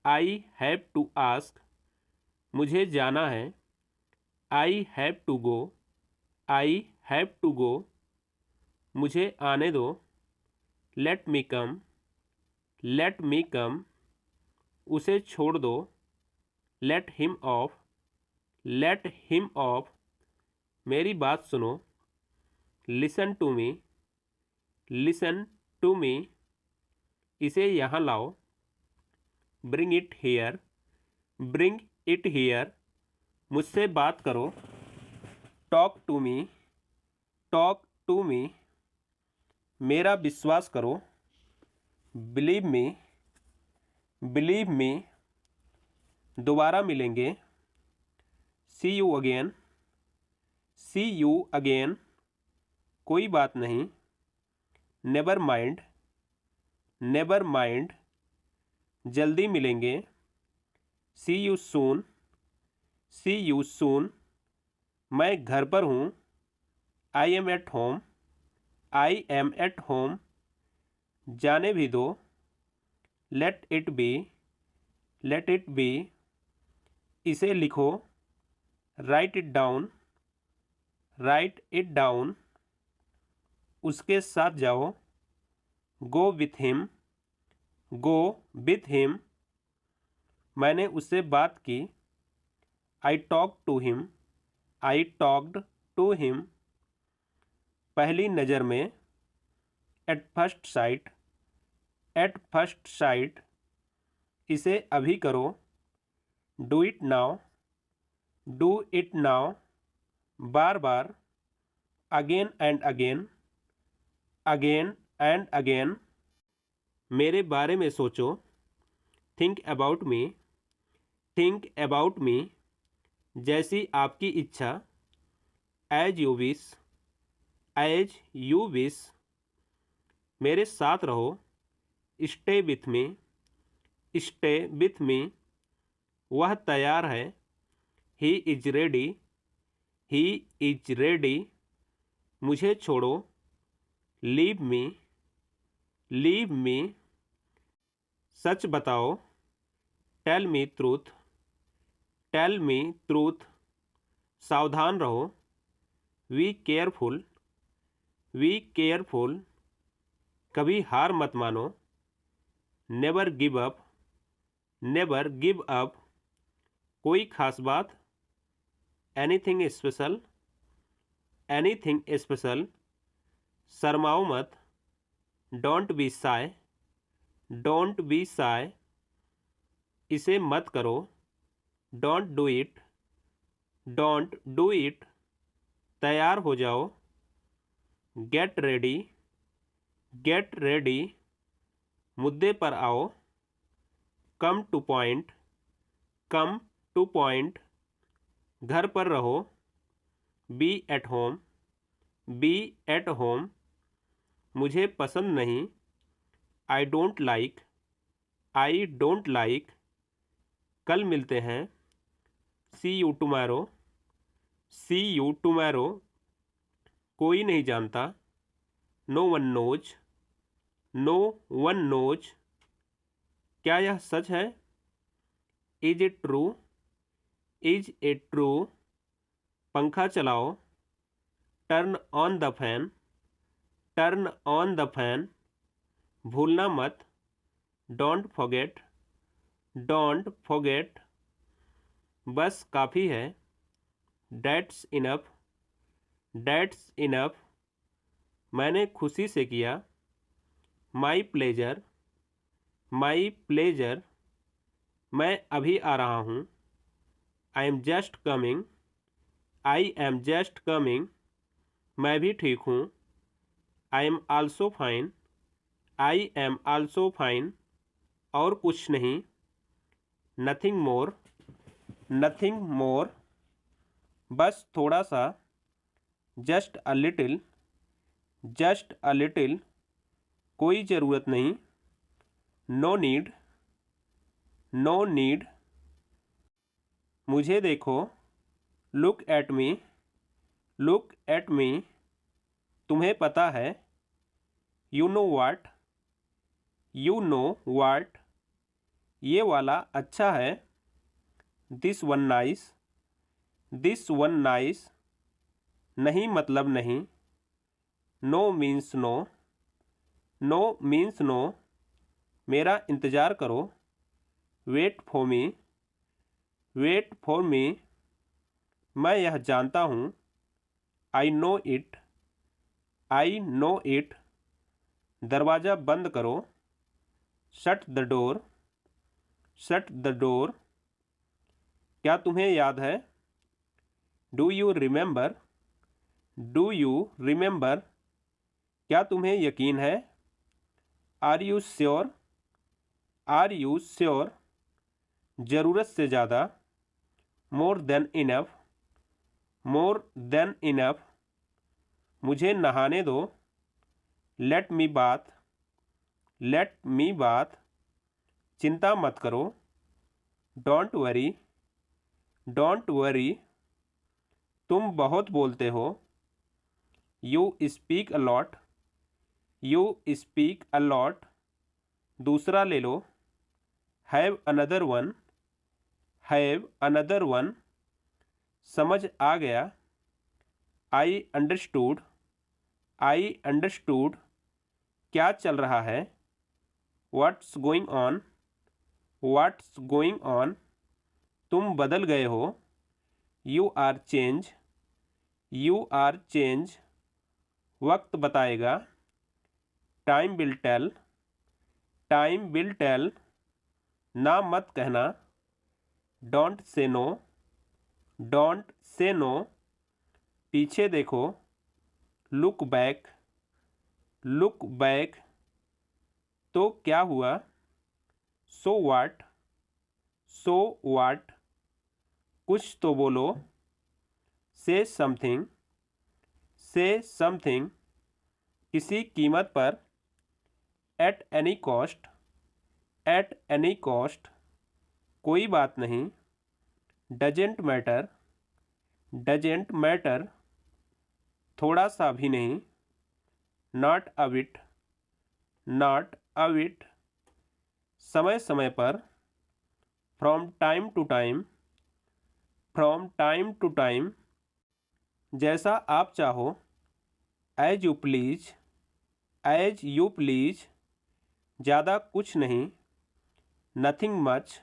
I have to ask. मुझे जाना है। I have to go. I have to go. मुझे आने दो। Let me come. Let me come. उसे छोड़ दो। Let him off. Let him off. मेरी बात सुनो। Listen to me. Listen to me. इसे यहाँ लाओ। Bring it here. Bring it here. मुझसे बात करो। Talk to me. Talk to me. मेरा विश्वास करो। Believe me. Believe me. दोबारा मिलेंगे। See you again. See you again. कोई बात नहीं। Never mind. Never mind. जल्दी मिलेंगे। See you soon. See you soon. मैं घर पर हूँ। I am at home. I am at home. जाने भी दो। Let it be. Let it be. इसे लिखो। Write it down. Write it down. उसके साथ जाओ। Go with him. Go with him. मैंने उससे बात की। आई talk to him. I talked to him. पहली नज़र में। At first sight. At first sight. इसे अभी करो। Do it now. Do it now. बार बार। Again and again, again and again. मेरे बारे में सोचो, think about me, think about me. जैसी आपकी इच्छा, as you wish, as you wish. मेरे साथ रहो, stay with me, stay with me. वह तैयार है, he is ready, he is ready. मुझे छोड़ो, लीव मी, लीव मी। सच बताओ, tell me truth, tell me truth. सावधान रहो, वी केयरफुल, वी केयरफुल। कभी हार मत मानो, never give up, never give up. कोई खास बात, एनीथिंग स्पेशल, एनीथिंग स्पेशल। शर्माओ मत, don't be shy, don't be शाय। इसे मत करो, don't do it, don't do it. तैयार हो जाओ, गेट रेडी, गेट रेडी। मुद्दे पर आओ, come to point, come to point. घर पर रहो, be at home, be at home. मुझे पसंद नहीं, I don't like, I don't like. कल मिलते हैं, see you tomorrow, see you tomorrow. कोई नहीं जानता, no one knows, no one knows. क्या यह सच है, is it true, is it true. पंखा चलाओ, turn on the fan, turn on the fan. भूलना मत, डोंट फॉरगेट, डोंट फॉरगेट। बस काफ़ी है, डैट्स इनफ, डैट्स इनफ। मैंने खुशी से किया, माई प्लेजर, माई प्लेजर। मैं अभी आ रहा हूँ, I am just coming, I am just coming. मैं भी ठीक हूँ, I am also fine, I am also fine. और कुछ नहीं, नथिंग मोर, नथिंग मोर। बस थोड़ा सा, just a little, just a little. कोई ज़रूरत नहीं, नो नीड, नो नीड। मुझे देखो, look at me, look at me. तुम्हें पता है, you know what, you know what. ये वाला अच्छा है, this one nice, this one nice. नहीं मतलब नहीं, no means no, no means no. मेरा इंतज़ार करो, wait for me, wait for me. मैं यह जानता हूँ, I know it, I know it. दरवाज़ा बंद करो, shut the door, shut the door. क्या तुम्हें याद है, do you remember, do you remember. क्या तुम्हें यकीन है, are you sure, are you sure. ज़रूरत से ज़्यादा, more than enough, more than enough. मुझे नहाने दो, let me bath, let me bath. चिंता मत करो, डोंट वरी, डोंट वरी। तुम बहुत बोलते हो, you speak a lot, you speak a lot. दूसरा ले लो, have another one, have another one. समझ आ गया, आई अंडरस्टूड, आई अंडरस्टूड। क्या चल रहा है, what's going on, what's going on. तुम बदल गए हो, you are change, you are change. वक्त बताएगा, time will tell, time will tell. ना मत कहना, don't say no, don't say no. पीछे देखो, लुक बैक, लुक बैक। तो क्या हुआ? सो वाट, सो वाट। कुछ तो बोलो। से समथिंग, से समथिंग। किसी कीमत पर। At any cost, at any cost. कोई बात नहीं। Doesn't matter, doesn't matter. थोड़ा सा भी नहीं। Not a bit, not a bit. समय समय पर। From time to time, from time to time. जैसा आप चाहो। As you please, as you please. ज़्यादा कुछ नहीं। Nothing much,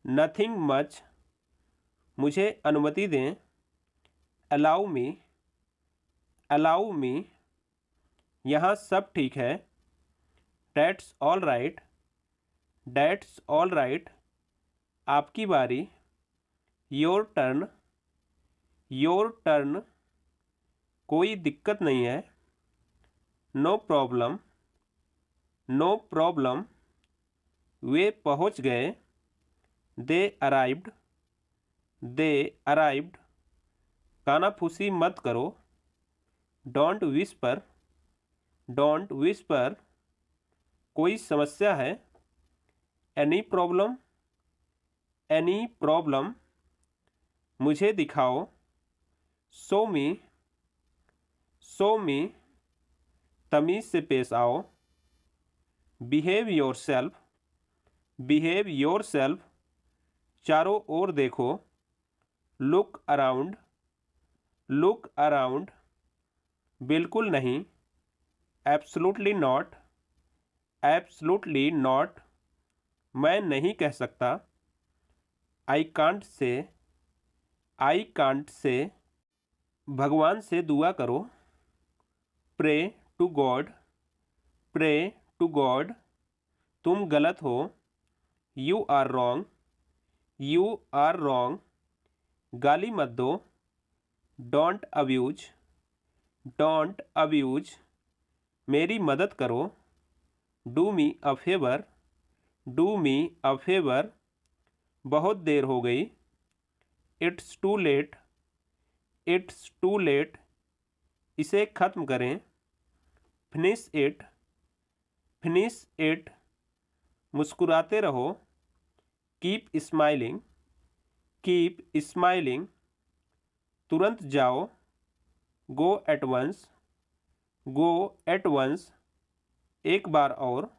nothing much. मुझे अनुमति दें। Allow me, allow me. यहाँ सब ठीक है। That's all right, that's all right. आपकी बारी। Your turn, your turn. कोई दिक्कत नहीं है। No problem, no problem. वे पहुँच गए। They arrived, they arrived. कानाफूसी मत करो। Don't whisper, don't whisper. कोई समस्या है? Any problem, any problem. मुझे दिखाओ। Show me, show me. तमीज़ से पेश आओ। Behave yourself, behave yourself. चारों ओर देखो। Look around, look around. बिल्कुल नहीं। Absolutely not, absolutely not. मैं नहीं कह सकता। I can't say, I can't say. भगवान से दुआ करो। Pray to God, pray to God. तुम गलत हो। You are wrong, you are wrong. गाली मत दो। Don't abuse, don't abuse. मेरी मदद करो। Do me a favour, do me a favour. बहुत देर हो गई। It's too late, it's too late. इसे ख़त्म करें। Finish it, finish it. मुस्कुराते रहो। Keep smiling, keep smiling. तुरंत जाओ। Go at once, go at once. एक बार और।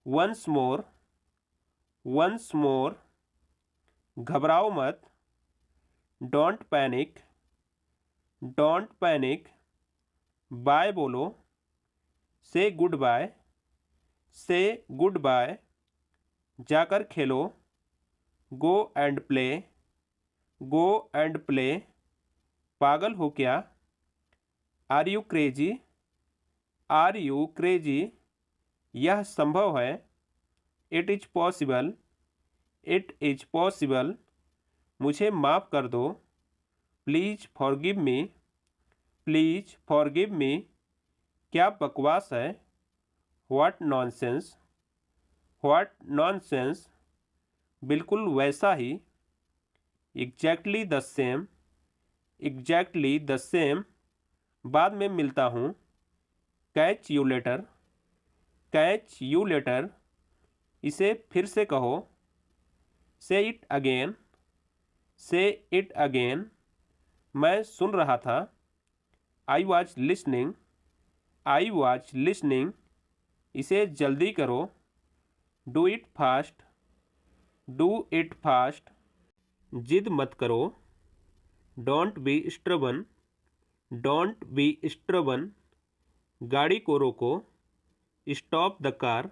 Once more, once more. घबराओ मत। Don't panic, don't panic. Bye बोलो। Say goodbye, say goodbye. जाकर खेलो। Go and play, go and play. पागल हो क्या? Are you crazy, are you crazy. यह संभव है। It is possible, it is possible. मुझे माफ़ कर दो। Please forgive me, please forgive me. क्या बकवास है? What nonsense, what nonsense. बिल्कुल वैसा ही। Exactly the same, exactly the same. बाद में मिलता हूँ। Catch you later, catch you later. इसे फिर से कहो। Say it again, say it again. मैं सुन रहा था। I was listening, I was listening. इसे जल्दी करो। Do it fast, do it fast. जिद मत करो। Don't be stubborn, don't be stubborn. गाड़ी को रोको। Stop the car,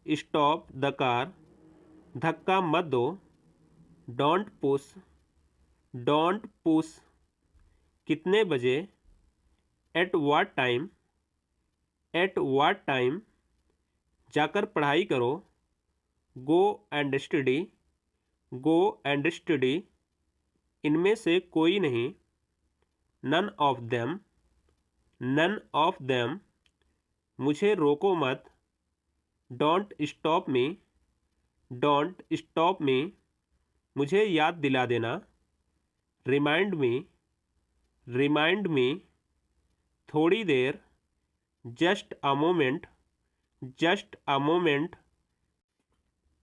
stop the car. धक्का मत दो। Don't push, don't push. कितने बजे? At what time, eight what time. जाकर पढ़ाई करो। Go and study, go and study. इनमें से कोई नहीं। None of them, none of them, मुझे रोको मत। Don't stop me, don't stop me, मुझे याद दिला देना। रिमाइंड मी, रिमाइंड मी, थोड़ी देर। Just a moment, just a moment.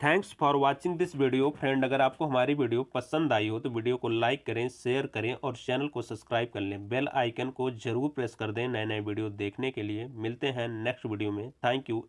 Thanks for watching this video. Friend, अगर आपको हमारी वीडियो पसंद आई हो तो वीडियो को लाइक करें, शेयर करें और चैनल को सब्सक्राइब कर लें। बेल आइकन को जरूर प्रेस कर दें नए नए वीडियो देखने के लिए। मिलते हैं नेक्स्ट वीडियो में। Thank you.